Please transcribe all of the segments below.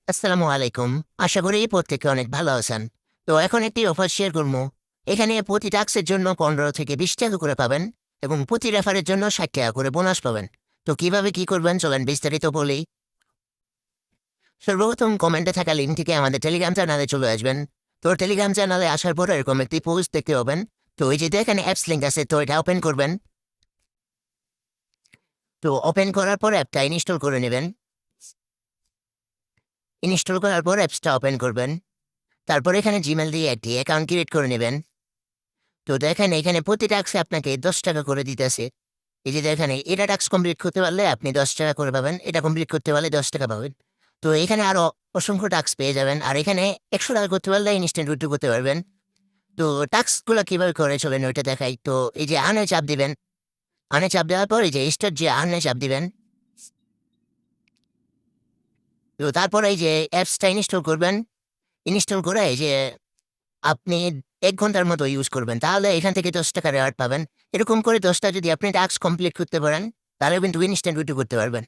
আসসালামু আলাইকুম। আশা করি প্রত্যেকে অনেক ভালো আছেন। তো এখন একটি অফার শেয়ার করবো। এখানে প্রতি টাস্কের জন্য 15 থেকে 20 টাকা করে পাবেন এবং প্রতি রেফারের জন্য 60 টাকা করে বোনাস পাবেন। তো কিভাবে কি করবেন চলেন বিস্তারিত বলি। সর্বপ্রথম কমেন্টে থাকা লিঙ্ক থেকে আমাদের টেলিগ্রাম চ্যানেলে চলে আসবেন। তো টেলিগ্রাম চ্যানেলে আসার পর এরকম একটি পোস্ট দেখতে পাবেন। তো এই যে এখানে অ্যাপস লিঙ্ক আছে, তো এটা ওপেন করবেন। তো ওপেন করার পর অ্যাপটা ইনস্টল করে নেবেন। ইনস্টল করার পর অ্যাপসটা ওপেন করবেন। তারপর এখানে জিমেল দিয়ে একটি অ্যাকাউন্ট ক্রিয়েট করে নেবেন। তো দেখেন এখানে প্রতি টাস্কে আপনাকে 10 টাকা করে দিতেছে। এই যে দেখেন এটা টাস্ক কমপ্লিট করতে পারলে আপনি 10 টাকা করে পাবেন, এটা কমপ্লিট করতে পারলে 10 টাকা পাবেন। তো এখানে আরো অসংখ্য টাস্ক পেয়ে যাবেন, আর এখানে 100 টাকা করতে পারলে ইনস্ট্যান্ট উইথড্র করতে পারবেন। তো টাস্কগুলো কিভাবে করে চলেন ওইটা দেখাই। তো এই যে আনে চাপ দিবেন। আনে চাপ দেওয়ার পর এই যে স্টার্ট যে আনে চাপ দিবেন। তো তারপর এই যে অ্যাপসটা ইনস্টল করবেন। ইনস্টল করে এই যে আপনি ১ ঘন্টার মতো ইউজ করবেন। তাহলে এখান থেকে ১০ টাকা রেওয়ার্ড পাবেন। এরকম করে ১০ টা যদি আপনি টাস্ক কমপ্লিট করতে পারেন, তাহলে কিন্তু ইনস্ট্যান্ট উইথড্র করতে পারবেন।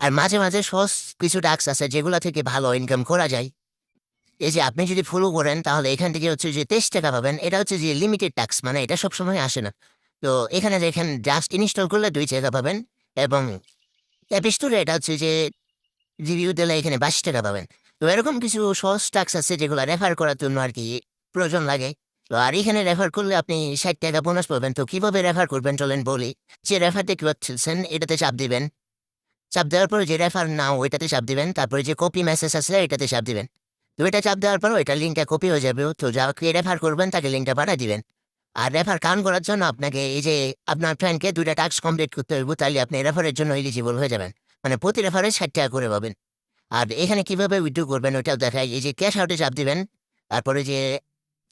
আর মাঝে, মাঝে সহজ কিছু টাস্ক আছে যেগুলা থেকে ভালো ইনকাম করা যায়। এই যে আপনি যদি ফলো করেন তাহলে এখান থেকে হচ্ছে যে ২৩ টাকা পাবেন। এটা হচ্ছে যে লিমিটেড টাস্ক, মানে এটা সবসময় আসে না। তো এখানে দেখেন জাস্ট ইনস্টল করলে ২ টাকা পাবেন এবং অ্যাপ স্টোরে এটা হচ্ছে যে রিভিউ দিলে এখানে ২২ টাকা পাবেন। তো এরকম কিছু সহজ টাস্ক আছে যেগুলো রেফার করার জন্য আরকি প্রয়োজন লাগে। তো আর এখানে রেফার করলে আপনি ৬০ টাকা বোনাস পাবেন। তো কিভাবে রেফার করবেন চলেন বলি। যে রেফার দেখতে পাচ্ছেন এটাতে চাপ দিবেন। চাপ দেওয়ার পরে যে রেফার নাও ওইটাতে চাপ দিবেন। তারপরে যে কপি মেসেজ আছে এটাতে চাপ দিবেন। তো এটা চাপ দেওয়ার পর ওইটার লিঙ্কটা কপি হয়ে যাবে। তো যাকে রেফার করবেন তাকে লিঙ্কটা পাঠায় দিবেন। আর রেফার কাউন্ট করার জন্য আপনাকে এই যে আপনার ফ্রেন্ডকে ২ টা টাস্ক কমপ্লিট করতে হইব, তাইলে আপনি রেফারের জন্য এলিজিবল হয়ে যাবেন। মানে প্রতি রেফারে ৬০ টাকা করে পাবেন। আর এখানে কিভাবে উইথড্র করবেন ওইটাও দেখাই। এই যে ক্যাশ আউটে চাপ দিবেন। তারপরে যে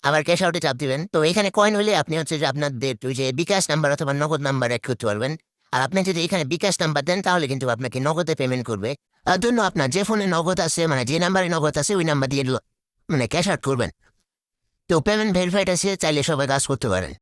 আবার ক্যাশ আউটে চাপ দিবেন। তো এখানে কয়েন হলে আপনি হচ্ছে যে আপনাদের ওই যে বিকাশ নাম্বার অথবা নগদ নাম্বার এড করতে পারবেন। আর আপনি যদি এখানে বিকাশ নাম্বার দেন তাহলে কিন্তু আপনাকে নগদে পেমেন্ট করবে। তার জন্য আপনার যে ফোনে নগদ আছে, মানে যে নাম্বারে নগদ আছে ওই নাম্বার দিয়ে মানে ক্যাশ আউট করবেন। তো পেমেন্ট ভেরিফাইড আছে, চাইলে সবাই কাজ করতে পারেন।